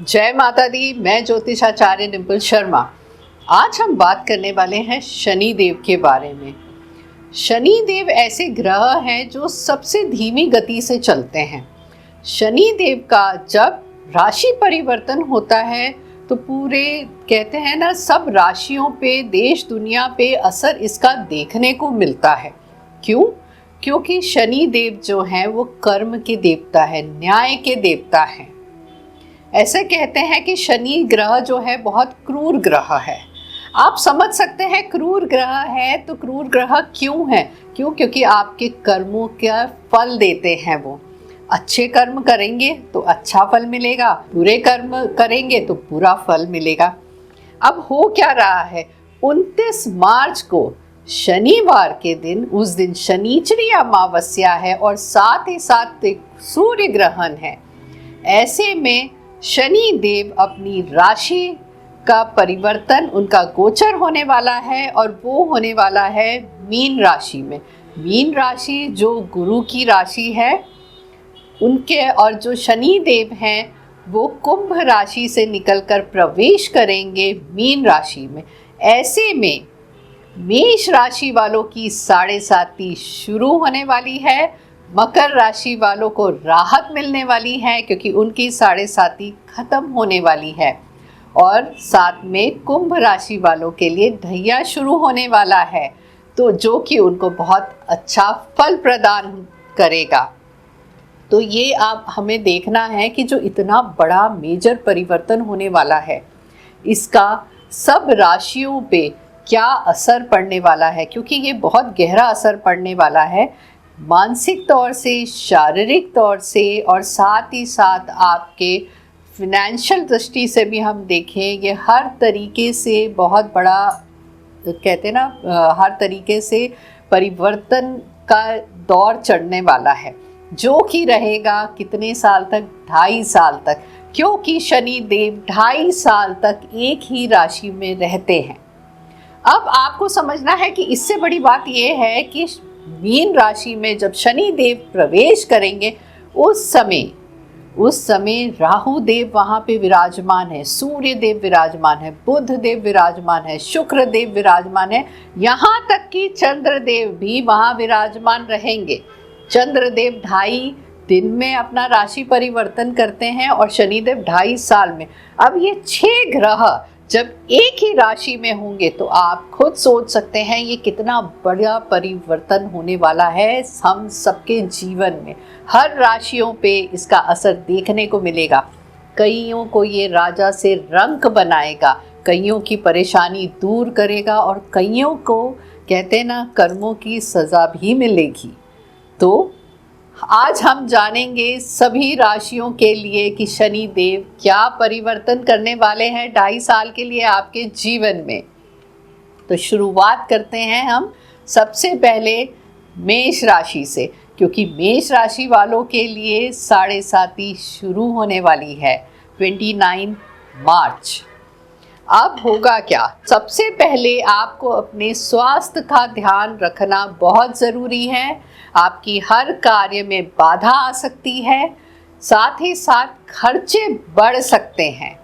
जय माता दी। मैं ज्योतिषाचार्य डिम्पल शर्मा। आज हम बात करने वाले हैं शनि देव के बारे में। शनि देव ऐसे ग्रह हैं जो सबसे धीमी गति से चलते हैं। शनि देव का जब राशि परिवर्तन होता है तो पूरे कहते हैं ना, सब राशियों पे, देश दुनिया पे असर इसका देखने को मिलता है। क्यों? क्योंकि शनि देव जो हैं वो कर्म के देवता है, न्याय के देवता हैं। ऐसे कहते हैं कि शनि ग्रह जो है बहुत क्रूर ग्रह है। आप समझ सकते हैं क्रूर ग्रह है तो क्रूर ग्रह क्यों है? क्योंकि आपके कर्मों का फल देते हैं। वो अच्छे कर्म करेंगे तो अच्छा फल मिलेगा, बुरे कर्म करेंगे तो बुरा फल मिलेगा। अब हो क्या रहा है, 29 मार्च को शनिवार के दिन, उस दिन शनिचरी अमावस्या है और साथ ही साथ सूर्य ग्रहण है। ऐसे में शनि देव अपनी राशि का परिवर्तन, उनका गोचर होने वाला है और वो होने वाला है मीन राशि में। मीन राशि जो गुरु की राशि है उनके, और जो शनि देव हैं वो कुंभ राशि से निकलकर प्रवेश करेंगे मीन राशि में। ऐसे में मेष राशि वालों की साढ़े साती शुरू होने वाली है। मकर राशि वालों को राहत मिलने वाली है क्योंकि उनकी साढ़े साती खत्म होने वाली है। और साथ में कुंभ राशि वालों के लिए ढैया शुरू होने वाला है, तो जो कि उनको बहुत अच्छा फल प्रदान करेगा। तो ये आप हमें देखना है कि जो इतना बड़ा मेजर परिवर्तन होने वाला है, इसका सब राशियों पे क्या असर पड़ने वाला है, क्योंकि ये बहुत गहरा असर पड़ने वाला है, मानसिक तौर से, शारीरिक तौर से, और साथ ही साथ आपके फिनेंशियल दृष्टि से भी हम देखें, ये हर तरीके से बहुत बड़ा, कहते हैं ना, हर तरीके से परिवर्तन का दौर चढ़ने वाला है, जो कि रहेगा कितने साल तक? 2.5 साल तक, क्योंकि शनि देव 2.5 साल तक एक ही राशि में रहते हैं। अब आपको समझना है कि इससे बड़ी बात यह है कि मीन राशि में जब शनि देव प्रवेश करेंगे, उस समय राहु देव वहाँ पे विराजमान है, सूर्य देव विराजमान है, बुध देव विराजमान है, शुक्र देव विराजमान है, यहाँ तक कि चंद्र देव भी वहाँ विराजमान रहेंगे। चंद्र देव 2.5 दिन में अपना राशि परिवर्तन करते हैं और शनिदेव 2.5 साल में। अब ये 6 ग्रह जब एक ही राशि में होंगे तो आप खुद सोच सकते हैं ये कितना बड़ा परिवर्तन होने वाला है हम सबके जीवन में। हर राशियों पे इसका असर देखने को मिलेगा। कईयों को ये राजा से रंक बनाएगा, कईयों की परेशानी दूर करेगा और कईयों को, कहते हैं ना, कर्मों की सज़ा भी मिलेगी। तो आज हम जानेंगे सभी राशियों के लिए कि शनि देव क्या परिवर्तन करने वाले हैं 2.5 साल के लिए आपके जीवन में। तो शुरुआत करते हैं हम सबसे पहले मेष राशि से, क्योंकि मेष राशि वालों के लिए साढ़े साती शुरू होने वाली है 29 मार्च। अब होगा क्या? सबसे पहले आपको अपने स्वास्थ्य का ध्यान रखना बहुत ज़रूरी है। आपकी हर कार्य में बाधा आ सकती है, साथ ही साथ खर्चे बढ़ सकते हैं।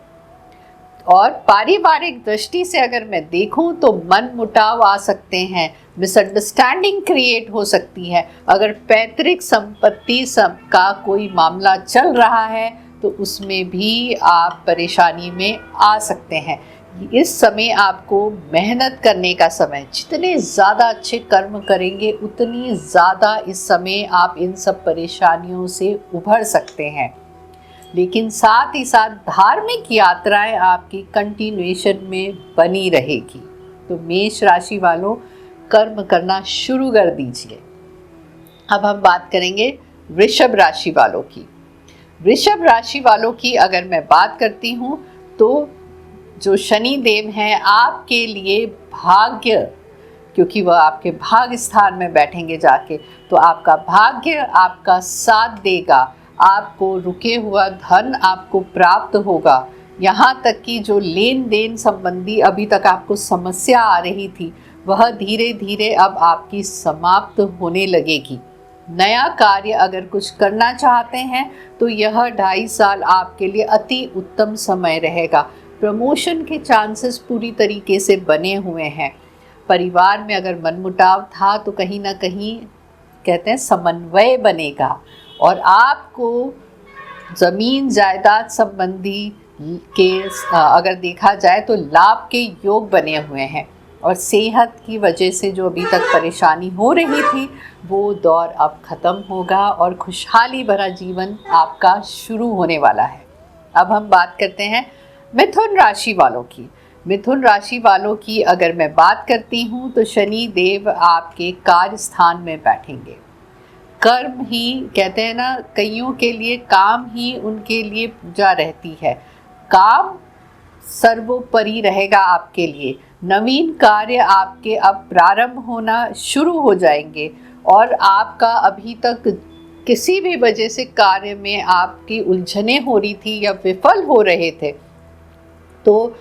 और पारिवारिक दृष्टि से अगर मैं देखूं तो मन मुटाव आ सकते हैं, मिसअंडरस्टैंडिंग क्रिएट हो सकती है। अगर पैतृक संपत्ति का कोई मामला चल रहा है तो उसमें भी आप परेशानी में आ सकते हैं। इस समय आपको मेहनत करने का समय, जितने ज़्यादा अच्छे कर्म करेंगे उतनी ज़्यादा इस समय आप इन सब परेशानियों से उभर सकते हैं। लेकिन साथ ही साथ धार्मिक यात्राएं आपकी कंटिन्यूएशन में बनी रहेगी। तो मेष राशि वालों, कर्म करना शुरू कर दीजिए। अब हम बात करेंगे वृषभ राशि वालों की। वृषभ राशि वालों की अगर मैं बात करती हूँ तो जो शनि देव हैं आपके लिए भाग्य, क्योंकि वह आपके भाग्य स्थान में बैठेंगे जाके, तो आपका भाग्य आपका साथ देगा। आपको रुके हुआ धन आपको प्राप्त होगा। यहाँ तक कि जो लेन देन संबंधी अभी तक आपको समस्या आ रही थी, वह धीरे धीरे अब आपकी समाप्त होने लगेगी। नया कार्य अगर कुछ करना चाहते हैं तो यह 2.5 साल आपके लिए अति उत्तम समय रहेगा। प्रमोशन के चांसेस पूरी तरीके से बने हुए हैं। परिवार में अगर मनमुटाव था तो कहीं ना कहीं कहते हैं समन्वय बनेगा, और आपको ज़मीन जायदाद संबंधी के अगर देखा जाए तो लाभ के योग बने हुए हैं, और सेहत की वजह से जो अभी तक परेशानी हो रही थी वो दौर अब ख़त्म होगा और खुशहाली भरा जीवन आपका शुरू होने वाला है। अब हम बात करते हैं मिथुन राशि वालों की। मिथुन राशि वालों की अगर मैं बात करती हूँ तो शनि देव आपके कार्य स्थान में बैठेंगे। कर्म ही कहते हैं ना, कईयों के लिए काम ही उनके लिए पूजा रहती है। काम सर्वोपरि रहेगा आपके लिए। नवीन कार्य आपके अब प्रारंभ होना शुरू हो जाएंगे, और आपका अभी तक किसी भी वजह से कार्य में आपकी उलझने हो रही थी या विफल हो रहे थे, तो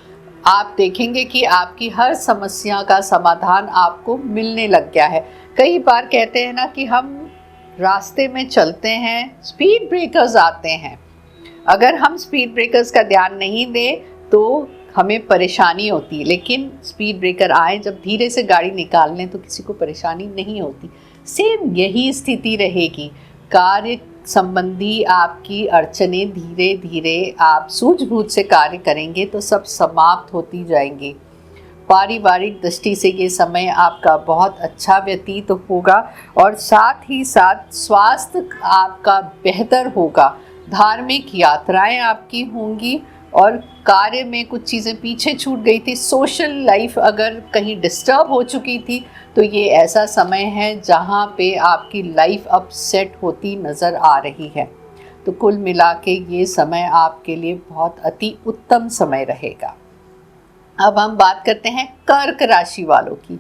आप देखेंगे कि आपकी हर समस्या का समाधान आपको मिलने लग गया है। कई बार कहते हैं ना कि हम रास्ते में चलते हैं, स्पीड ब्रेकर्स आते हैं, अगर हम स्पीड ब्रेकर्स का ध्यान नहीं दें तो हमें परेशानी होती है, लेकिन स्पीड ब्रेकर आए जब धीरे से गाड़ी निकाल लें तो किसी को परेशानी नहीं होती। सेम यही स्थिति रहेगी। कार्य संबंधी आपकी अड़चनें धीरे धीरे आप सूझबूझ से कार्य करेंगे तो सब समाप्त होती जाएंगी। पारिवारिक दृष्टि से ये समय आपका बहुत अच्छा व्यतीत होगा, और साथ ही साथ स्वास्थ्य आपका बेहतर होगा। धार्मिक यात्राएं आपकी होंगी, और कार्य में कुछ चीज़ें पीछे छूट गई थी। सोशल लाइफ अगर कहीं डिस्टर्ब हो चुकी थी तो ये ऐसा समय है जहाँ पे आपकी लाइफ अब सेट होती नज़र आ रही है। तो कुल मिला के ये समय आपके लिए बहुत अति उत्तम समय रहेगा। अब हम बात करते हैं कर्क राशि वालों की।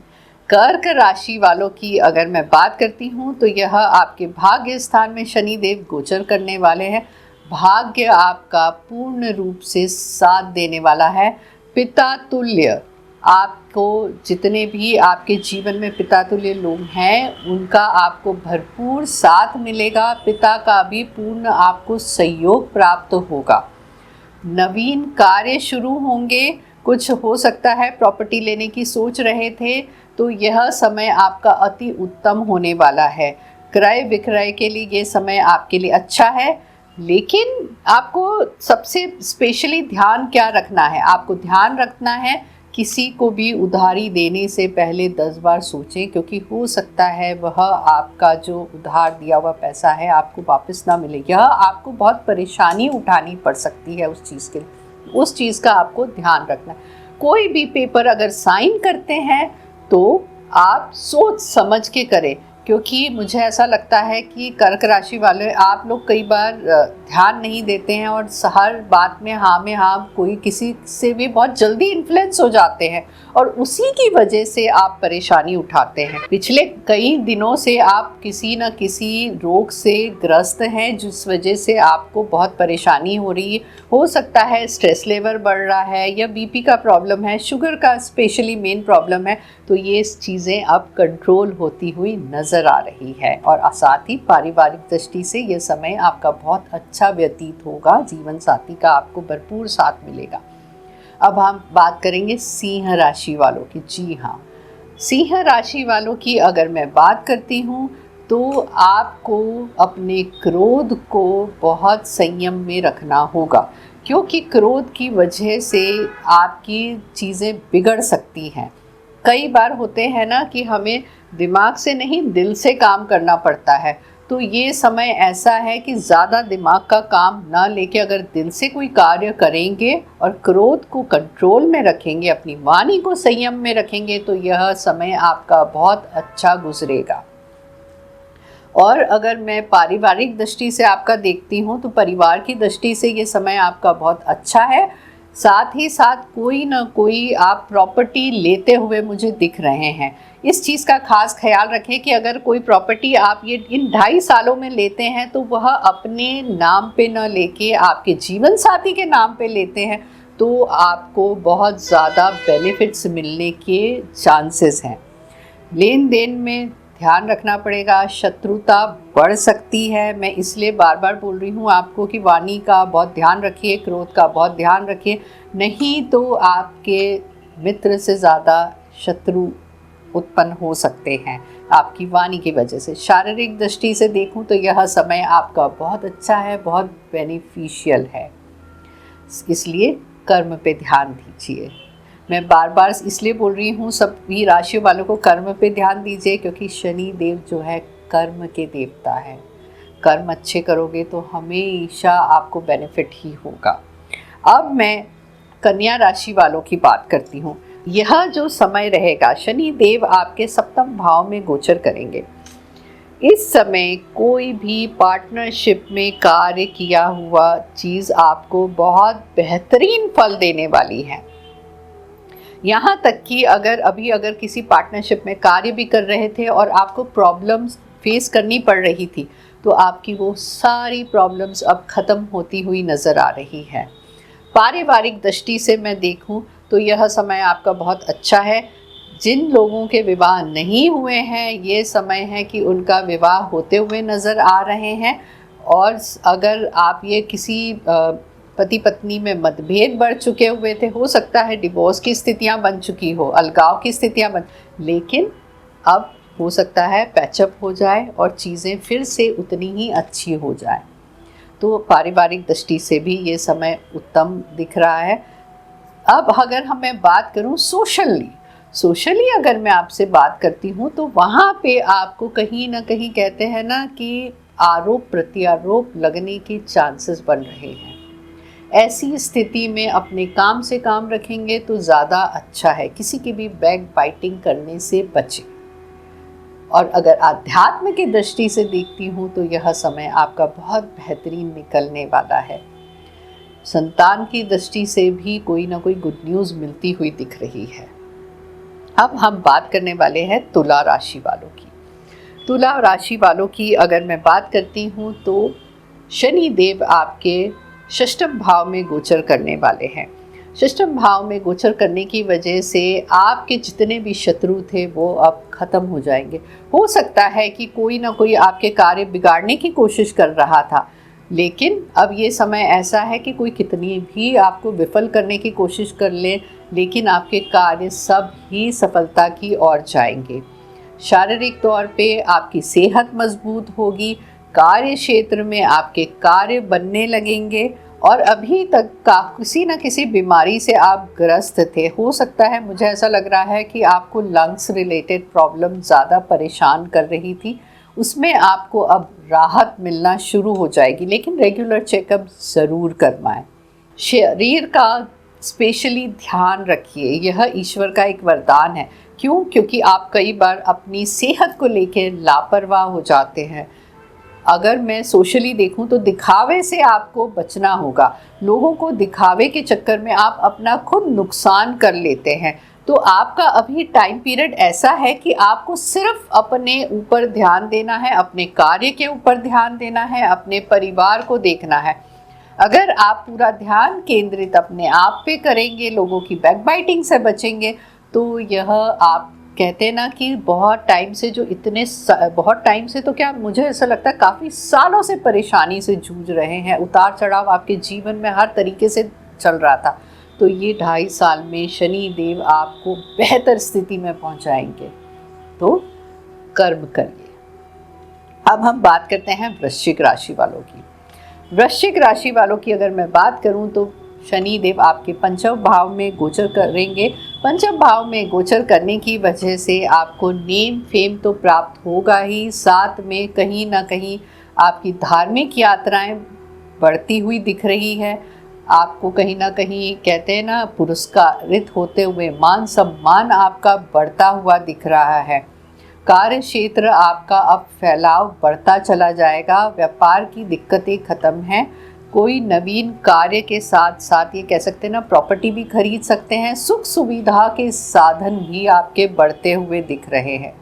कर्क राशि वालों की अगर मैं बात करती हूँ तो यह आपके भाग्य स्थान में शनि देव गोचर करने वाले हैं। भाग्य आपका पूर्ण रूप से साथ देने वाला है। पिता तुल्य आपको, जितने भी आपके जीवन में पिता तुल्य लोग हैं उनका आपको भरपूर साथ मिलेगा। पिता का भी पूर्ण आपको सहयोग प्राप्त होगा। नवीन कार्य शुरू होंगे। कुछ हो सकता है प्रॉपर्टी लेने की सोच रहे थे तो यह समय आपका अति उत्तम होने वाला है। क्रय विक्रय के लिए ये समय आपके लिए अच्छा है, लेकिन आपको सबसे स्पेशली ध्यान क्या रखना है? आपको ध्यान रखना है किसी को भी उधारी देने से पहले 10 बार सोचें, क्योंकि हो सकता है वह आपका जो उधार दिया हुआ पैसा है आपको वापस ना मिले। यह आपको बहुत परेशानी उठानी पड़ सकती है उस चीज़ के लिए, उस चीज़ का आपको ध्यान रखना है। कोई भी पेपर अगर साइन करते हैं तो आप सोच समझ के करें, क्योंकि मुझे ऐसा लगता है कि कर्क राशि वाले आप लोग कई बार ध्यान नहीं देते हैं और हर बात में हाँ कोई किसी से भी बहुत जल्दी इन्फ्लुएंस हो जाते हैं, और उसी की वजह से आप परेशानी उठाते हैं। पिछले कई दिनों से आप किसी न किसी रोग से ग्रस्त हैं जिस वजह से आपको बहुत परेशानी हो रही है। हो सकता है स्ट्रेस लेवल बढ़ रहा है या बीपी का प्रॉब्लम है, शुगर का स्पेशली मेन प्रॉब्लम है, तो ये चीज़ें अब कंट्रोल होती हुई नज़र आ रही है। और साथ ही पारिवारिक दृष्टि से ये समय आपका बहुत अच्छा व्यतीत होगा। जीवन साथी का आपको भरपूर साथ मिलेगा। अब हम बात करेंगे सिंह राशि वालों की। जी हाँ, सिंह राशि वालों की अगर मैं बात करती हूँ तो आपको अपने क्रोध को बहुत संयम में रखना होगा, क्योंकि क्रोध की वजह से आपकी चीज़ें बिगड़ सकती हैं। कई बार होते हैं ना कि हमें दिमाग से नहीं दिल से काम करना पड़ता है, तो ये समय ऐसा है कि ज़्यादा दिमाग का काम ना लेके अगर दिल से कोई कार्य करेंगे और क्रोध को कंट्रोल में रखेंगे, अपनी वाणी को संयम में रखेंगे, तो यह समय आपका बहुत अच्छा गुजरेगा। और अगर मैं पारिवारिक दृष्टि से आपका देखती हूँ तो परिवार की दृष्टि से ये समय आपका बहुत अच्छा है। साथ ही साथ कोई ना कोई आप प्रॉपर्टी लेते हुए मुझे दिख रहे हैं। इस चीज़ का खास ख्याल रखें कि अगर कोई प्रॉपर्टी आप ये इन 2.5 सालों में लेते हैं तो वह अपने नाम पे न लेके आपके जीवन साथी के नाम पे लेते हैं, तो आपको बहुत ज़्यादा बेनिफिट्स मिलने के चांसेस हैं। लेन देन में ध्यान रखना पड़ेगा। शत्रुता बढ़ सकती है, मैं इसलिए बार बार बोल रही हूँ आपको कि वाणी का बहुत ध्यान रखिए, क्रोध का बहुत ध्यान रखिए, नहीं तो आपके मित्र से ज़्यादा शत्रु उत्पन्न हो सकते हैं आपकी वाणी की वजह से। शारीरिक दृष्टि से देखूं तो यह समय आपका बहुत अच्छा है, बहुत बेनिफिशियल है, इसलिए कर्म पे ध्यान दीजिए। मैं बार बार इसलिए बोल रही हूँ सभी राशि वालों को कर्म पे ध्यान दीजिए, क्योंकि शनि देव जो है कर्म के देवता है। कर्म अच्छे करोगे तो हमेशा आपको बेनिफिट ही होगा। अब मैं कन्या राशि वालों की बात करती हूँ। यह जो समय रहेगा, शनि देव आपके सप्तम भाव में गोचर करेंगे। इस समय कोई भी पार्टनरशिप में कार्य किया हुआ चीज़ आपको बहुत बेहतरीन फल देने वाली है। यहाँ तक कि अगर किसी पार्टनरशिप में कार्य भी कर रहे थे और आपको प्रॉब्लम्स फेस करनी पड़ रही थी, तो आपकी वो सारी प्रॉब्लम्स अब ख़त्म होती हुई नज़र आ रही है। पारिवारिक दृष्टि से मैं देखूं तो यह समय आपका बहुत अच्छा है। जिन लोगों के विवाह नहीं हुए हैं, ये समय है कि उनका विवाह होते हुए नज़र आ रहे हैं। और अगर आप ये किसी पति पत्नी में मतभेद बढ़ चुके हुए थे, हो सकता है डिवोर्स की स्थितियां बन चुकी हो, अलगाव की स्थितियां बन, लेकिन अब हो सकता है पैचअप हो जाए और चीज़ें फिर से उतनी ही अच्छी हो जाए। तो पारिवारिक दृष्टि से भी ये समय उत्तम दिख रहा है। अब अगर मैं बात करूं सोशली अगर मैं आपसे बात करती हूं, तो वहाँ पे आपको कहीं ना कहीं कहते हैं ना कि आरोप प्रत्यारोप लगने के चांसेस बन रहे हैं। ऐसी स्थिति में अपने काम से काम रखेंगे तो ज़्यादा अच्छा है। किसी की भी बैक बाइटिंग करने से बचें। और अगर आध्यात्म की दृष्टि से देखती हूँ तो यह समय आपका बहुत बेहतरीन निकलने वाला है। संतान की दृष्टि से भी कोई ना कोई गुड न्यूज़ मिलती हुई दिख रही है। अब हम बात करने वाले हैं तुला राशि वालों की। तुला राशि वालों की अगर मैं बात करती हूँ तो शनि देव आपके षष्ठम भाव में गोचर करने वाले हैं। षष्ठम भाव में गोचर करने की वजह से आपके जितने भी शत्रु थे वो अब खत्म हो जाएंगे। हो सकता है कि कोई ना कोई आपके कार्य बिगाड़ने की कोशिश कर रहा था, लेकिन अब ये समय ऐसा है कि कोई कितनी भी आपको विफल करने की कोशिश कर ले, लेकिन आपके कार्य सब ही सफलता की ओर जाएंगे। शारीरिक तौर पे आपकी सेहत मजबूत होगी, कार्य क्षेत्र में आपके कार्य बनने लगेंगे। और अभी तक का किसी न किसी बीमारी से आप ग्रस्त थे, हो सकता है, मुझे ऐसा लग रहा है कि आपको लंग्स रिलेटेड प्रॉब्लम ज़्यादा परेशान कर रही थी, उसमें आपको अब राहत मिलना शुरू हो जाएगी। लेकिन रेगुलर चेकअप ज़रूर करवाएं। शरीर का स्पेशली ध्यान रखिए, यह ईश्वर का एक वरदान है। क्यों? क्योंकि आप कई बार अपनी सेहत को लेकर लापरवाह हो जाते हैं। अगर मैं सोशली देखूं तो दिखावे से आपको बचना होगा। लोगों को दिखावे के चक्कर में आप अपना खुद नुकसान कर लेते हैं। तो आपका अभी टाइम पीरियड ऐसा है कि आपको सिर्फ अपने ऊपर ध्यान देना है, अपने कार्य के ऊपर ध्यान देना है, अपने परिवार को देखना है। अगर आप पूरा ध्यान केंद्रित अपने आप पे करेंगे, लोगों की बैकबाइटिंग से बचेंगे, तो यह आप कहते हैं ना कि बहुत टाइम से तो क्या, मुझे ऐसा लगता है काफ़ी सालों से परेशानी से जूझ रहे हैं। उतार चढ़ाव आपके जीवन में हर तरीके से चल रहा था, तो ये 2.5 साल में शनि देव आपको बेहतर स्थिति में पहुंचाएंगे। तो कर्म करिए। अब हम बात करते हैं वृश्चिक राशि वालों की। वृश्चिक राशि वालों की अगर मैं बात करूं तो शनि देव आपके पंचम भाव में गोचर करेंगे। पंचम भाव में गोचर करने की वजह से आपको नेम फेम तो प्राप्त होगा ही, साथ में कहीं ना कहीं आपकी धार्मिक यात्राएं बढ़ती हुई दिख रही है। आपको कहीं ना कहीं कहते हैं ना पुरस्कारित होते हुए मान सम्मान आपका बढ़ता हुआ दिख रहा है। कार्य क्षेत्र आपका अब फैलाव बढ़ता चला जाएगा। व्यापार की दिक्कतें खत्म हैं। कोई नवीन कार्य के साथ साथ ये कह सकते हैं ना प्रॉपर्टी भी खरीद सकते हैं। सुख सुविधा के साधन भी आपके बढ़ते हुए दिख रहे हैं।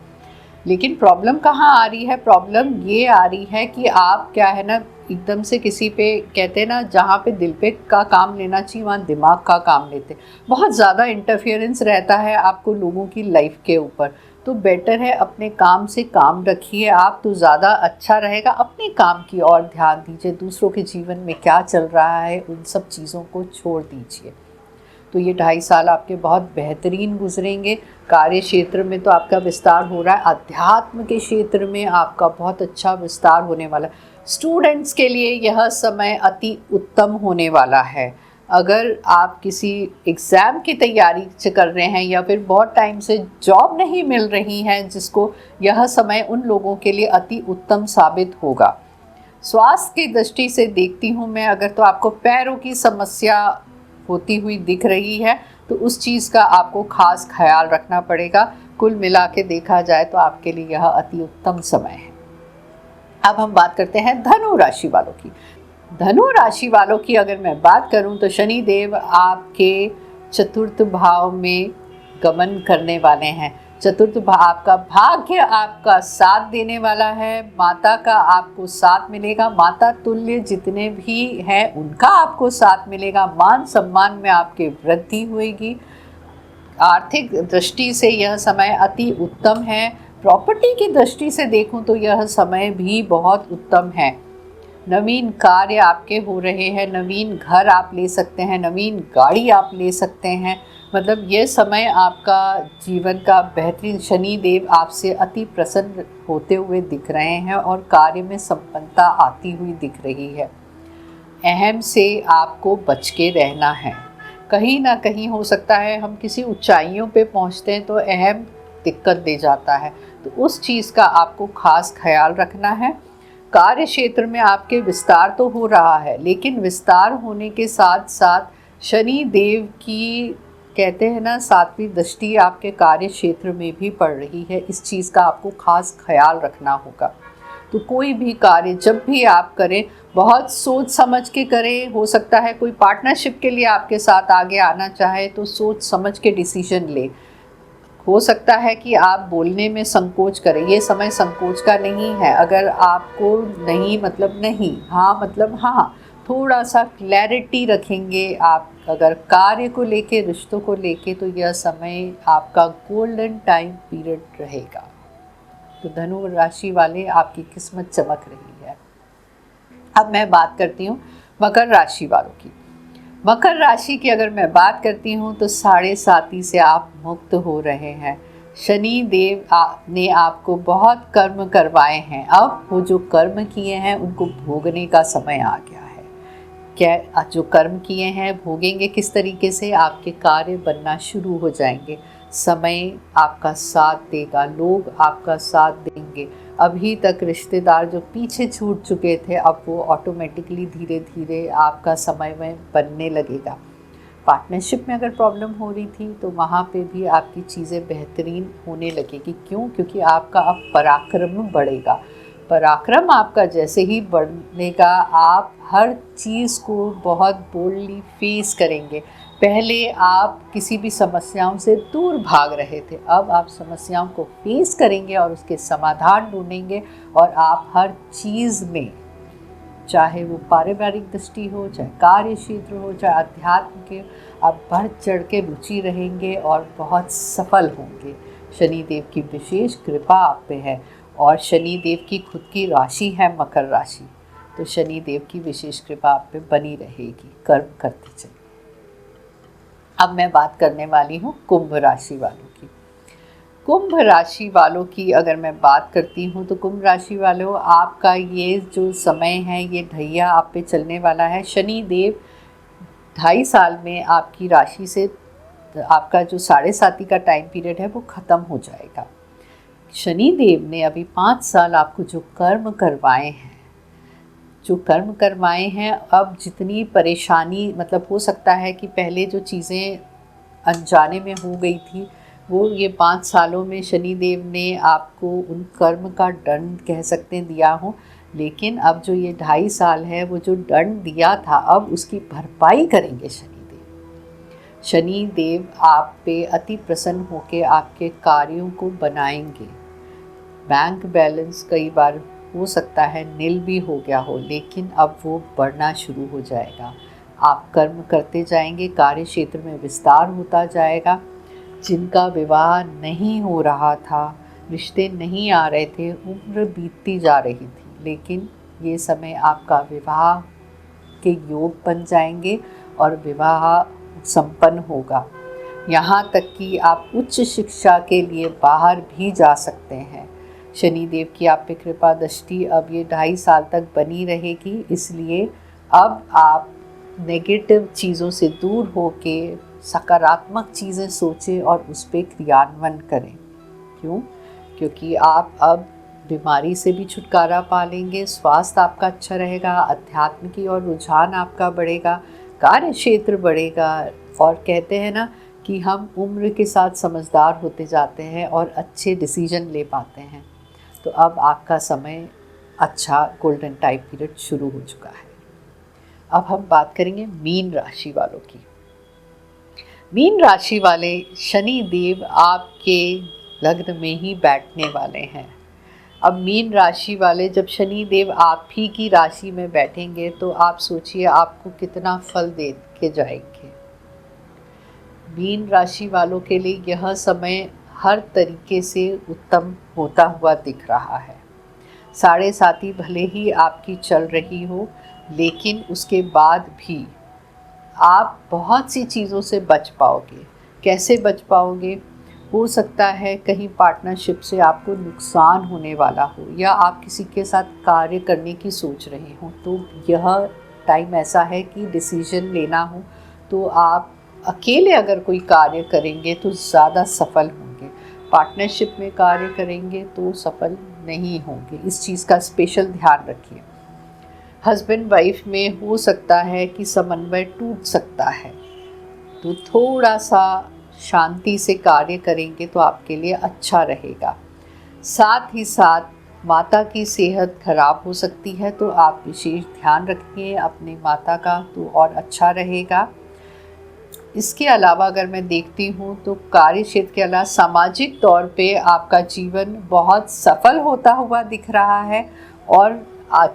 लेकिन प्रॉब्लम कहाँ आ रही है? प्रॉब्लम ये आ रही है कि आप क्या है ना एकदम से किसी पे कहते हैं ना जहाँ पे दिल पे का काम लेना चाहिए वहाँ दिमाग का काम लेते। बहुत ज़्यादा इंटरफेरेंस रहता है आपको लोगों की लाइफ के ऊपर। तो बेटर है अपने काम से काम रखिए आप, तो ज़्यादा अच्छा रहेगा। अपने काम की ओर ध्यान दीजिए, दूसरों के जीवन में क्या चल रहा है उन सब चीज़ों को छोड़ दीजिए। तो ये 2.5 साल आपके बहुत बेहतरीन गुजरेंगे। कार्य क्षेत्र में तो आपका विस्तार हो रहा है, अध्यात्म के क्षेत्र में आपका बहुत अच्छा विस्तार होने वाला है। स्टूडेंट्स के लिए यह समय अति उत्तम होने वाला है। अगर आप किसी एग्ज़ाम की तैयारी से कर रहे हैं या फिर बहुत टाइम से जॉब नहीं मिल रही है जिसको, यह समय उन लोगों के लिए अति उत्तम साबित होगा। स्वास्थ्य की दृष्टि से देखती हूँ मैं, अगर तो आपको पैरों की समस्या होती हुई दिख रही है तो उस चीज़ का आपको खास ख्याल रखना पड़ेगा। कुल मिला के देखा जाए तो आपके लिए यह अति उत्तम समय है। अब हम बात करते हैं धनु राशि वालों की। धनु राशि वालों की अगर मैं बात करूं तो शनि देव आपके चतुर्थ भाव में गमन करने वाले हैं। चतुर्थ भाव आपका भाग्य आपका साथ देने वाला है, माता का आपको साथ मिलेगा, माता तुल्य जितने भी हैं उनका आपको साथ मिलेगा, मान सम्मान में आपके वृद्धि होगी। आर्थिक दृष्टि से यह समय अति उत्तम है। प्रॉपर्टी की दृष्टि से देखूं तो यह समय भी बहुत उत्तम है। नवीन कार्य आपके हो रहे हैं, नवीन घर आप ले सकते हैं, नवीन गाड़ी आप ले सकते हैं। मतलब ये समय आपका जीवन का बेहतरीन, शनि देव आपसे अति प्रसन्न होते हुए दिख रहे हैं और कार्य में संपन्नता आती हुई दिख रही है। अहम से आपको बच के रहना है। कहीं ना कहीं हो सकता है हम किसी ऊंचाइयों पे पहुंचते हैं तो अहम दिक्कत दे जाता है, तो उस चीज़ का आपको खास ख्याल रखना है। कार्य क्षेत्र में आपके विस्तार तो हो रहा है, लेकिन विस्तार होने के साथ साथ शनि देव की कहते हैं ना 7वीं दृष्टि आपके कार्य क्षेत्र में भी पड़ रही है। इस चीज़ का आपको खास ख्याल रखना होगा। तो कोई भी कार्य जब भी आप करें बहुत सोच समझ के करें। हो सकता है कोई पार्टनरशिप के लिए आपके साथ आगे आना चाहे तो सोच समझ के डिसीजन ले। हो सकता है कि आप बोलने में संकोच करें, ये समय संकोच का नहीं है। अगर आपको नहीं मतलब नहीं, हाँ मतलब हाँ, थोड़ा सा क्लैरिटी रखेंगे आप अगर कार्य को लेके, रिश्तों को लेके, तो यह समय आपका गोल्डन टाइम पीरियड रहेगा। तो धनु राशि वाले आपकी किस्मत चमक रही है। अब मैं बात करती हूँ मकर राशि वालों की। मकर राशि की अगर मैं बात करती हूँ तो 7.5 से आप मुक्त हो रहे हैं। शनि देव ने आपको बहुत कर्म करवाए हैं, अब वो जो कर्म किए हैं उनको भोगने का समय आ गया है। क्या जो कर्म किए हैं भोगेंगे किस तरीके से, आपके कार्य बनना शुरू हो जाएंगे। समय आपका साथ देगा, लोग आपका साथ देंगे। अभी तक रिश्तेदार जो पीछे छूट चुके थे अब वो ऑटोमेटिकली धीरे धीरे आपका समय में बनने लगेगा। पार्टनरशिप में अगर प्रॉब्लम हो रही थी तो वहाँ पे भी आपकी चीज़ें बेहतरीन होने लगेगी। क्यों? क्योंकि आपका अब पराक्रम बढ़ेगा। पराक्रम आपका जैसे ही बढ़ेगा आप हर चीज़ को बहुत बोल्डली फेस करेंगे। पहले आप किसी भी समस्याओं से दूर भाग रहे थे, अब आप समस्याओं को फेस करेंगे और उसके समाधान ढूंढेंगे। और आप हर चीज़ में, चाहे वो पारिवारिक दृष्टि हो, चाहे कार्य क्षेत्र हो, चाहे अध्यात्म के, आप बढ़ चढ़ के रुचि रहेंगे और बहुत सफल होंगे। शनि देव की विशेष कृपा आप पे है और शनि देव की खुद की राशि है मकर राशि, तो शनि देव की विशेष कृपा आप पे बनी रहेगी। कर्म करते चलिए। अब मैं बात करने वाली हूँ कुंभ राशि वालों की। कुंभ राशि वालों की अगर मैं बात करती हूँ तो कुंभ राशि वालों, आपका ये जो समय है ये ढैया आप पे चलने वाला है। शनि देव 2.5 साल में आपकी राशि से आपका जो 7.5 का टाइम पीरियड है वो ख़त्म हो जाएगा। शनि देव ने अभी 5 साल आपको जो कर्म करवाए हैं, अब जितनी परेशानी, मतलब हो सकता है कि पहले जो चीज़ें अनजाने में हो गई थी वो ये 5 सालों में शनि देव ने आपको उन कर्म का दंड कह सकते हैं दिया हो। लेकिन अब जो ये 2.5 साल है वो जो दंड दिया था अब उसकी भरपाई करेंगे शनि देव। शनि देव आप पे अति प्रसन्न होकर आपके कार्यों को बनाएंगे। बैंक बैलेंस कई बार हो सकता है नील भी हो गया हो, लेकिन अब वो बढ़ना शुरू हो जाएगा। आप कर्म करते जाएंगे, कार्य क्षेत्र में विस्तार होता जाएगा। जिनका विवाह नहीं हो रहा था, रिश्ते नहीं आ रहे थे, उम्र बीतती जा रही थी, लेकिन ये समय आपका विवाह के योग बन जाएंगे और विवाह संपन्न होगा। यहाँ तक कि आप उच्च शिक्षा के लिए बाहर भी जा सकते हैं। शनिदेव की आप पे कृपा दृष्टि अब ये 2.5 साल तक बनी रहेगी, इसलिए अब आप नेगेटिव चीज़ों से दूर होके सकारात्मक चीज़ें सोचें और उस पर क्रियान्वयन करें। क्यों? क्योंकि आप अब बीमारी से भी छुटकारा पा लेंगे, स्वास्थ्य आपका अच्छा रहेगा, अध्यात्म की ओर रुझान आपका बढ़ेगा, कार्य क्षेत्र बढ़ेगा, और कहते हैं ना कि हम उम्र के साथ समझदार होते जाते हैं और अच्छे डिसीजन ले पाते हैं। तो अब आपका समय अच्छा गोल्डन टाइम पीरियड शुरू हो चुका है। अब हम बात करेंगे मीन राशि वालों की। मीन राशि वाले शनि देव आपके लग्न में ही बैठने वाले हैं। अब मीन राशि वाले जब शनि देव आप ही की राशि में बैठेंगे तो आप सोचिए आपको कितना फल दे के जाएंगे। मीन राशि वालों के लिए यह समय हर तरीके से उत्तम होता हुआ दिख रहा है। 7.5 भले ही आपकी चल रही हो, लेकिन उसके बाद भी आप बहुत सी चीज़ों से बच पाओगे। कैसे बच पाओगे? हो सकता है कहीं पार्टनरशिप से आपको नुकसान होने वाला हो, या आप किसी के साथ कार्य करने की सोच रहे हो, तो यह टाइम ऐसा है कि डिसीजन लेना हो तो आप अकेले अगर कोई कार्य करेंगे तो ज़्यादा सफल होंगे, पार्टनरशिप में कार्य करेंगे तो सफल नहीं होंगे। इस चीज़ का स्पेशल ध्यान रखिए। हस्बैंड वाइफ में हो सकता है कि समन्वय टूट सकता है, तो थोड़ा सा शांति से कार्य करेंगे तो आपके लिए अच्छा रहेगा। साथ ही साथ माता की सेहत खराब हो सकती है, तो आप विशेष ध्यान रखिए अपने माता का, तो और अच्छा रहेगा। इसके अलावा अगर मैं देखती हूँ तो कार्य क्षेत्र के अलावा सामाजिक तौर पे आपका जीवन बहुत सफल होता हुआ दिख रहा है, और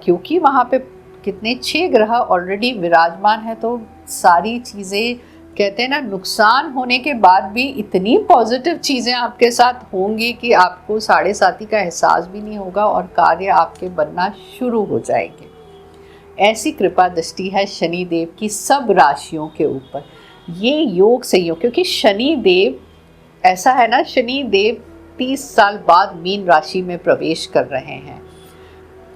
क्योंकि वहाँ पे कितने 6 ग्रह ऑलरेडी विराजमान है, तो सारी चीज़ें कहते हैं ना, नुकसान होने के बाद भी इतनी पॉजिटिव चीज़ें आपके साथ होंगी कि आपको 7.5 का एहसास भी नहीं होगा और कार्य आपके बनना शुरू हो जाएंगे। ऐसी कृपा दृष्टि है शनि देव की सब राशियों के ऊपर। ये योग संयोग, क्योंकि शनि देव ऐसा है ना, शनि देव 30 साल बाद मीन राशि में प्रवेश कर रहे हैं।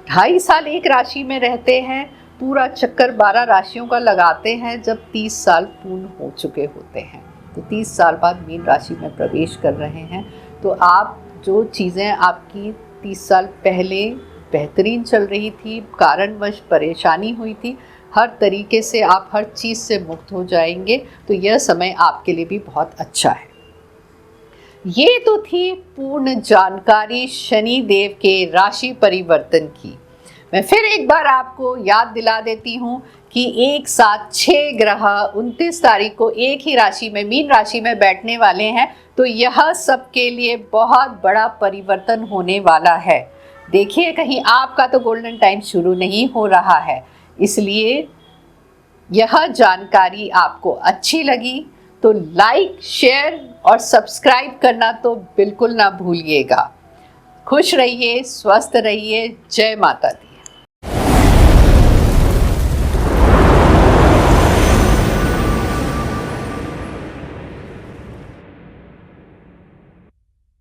2.5 साल एक राशि में रहते हैं, पूरा चक्कर 12 राशियों का लगाते हैं जब 30 साल पूर्ण हो चुके होते हैं। तो 30 साल बाद मीन राशि में प्रवेश कर रहे हैं। तो आप जो चीज़ें आपकी 30 साल पहले बेहतरीन चल रही थी, कारणवश परेशानी हुई थी, हर तरीके से आप हर चीज़ से मुक्त हो जाएंगे। तो यह समय आपके लिए भी बहुत अच्छा है। ये तो थी पूर्ण जानकारी शनि देव के राशि परिवर्तन की। मैं फिर एक बार आपको याद दिला देती हूँ कि एक साथ 6 ग्रह 29 तारीख को एक ही राशि में, मीन राशि में बैठने वाले हैं। तो यह सबके लिए बहुत बड़ा परिवर्तन होने वाला है। देखिए कहीं आपका तो गोल्डन टाइम शुरू नहीं हो रहा है, इसलिए यह जानकारी आपको अच्छी लगी तो लाइक, शेयर और सब्सक्राइब करना तो बिल्कुल ना भूलिएगा। खुश रहिए, स्वस्थ रहिए। जय माता दी।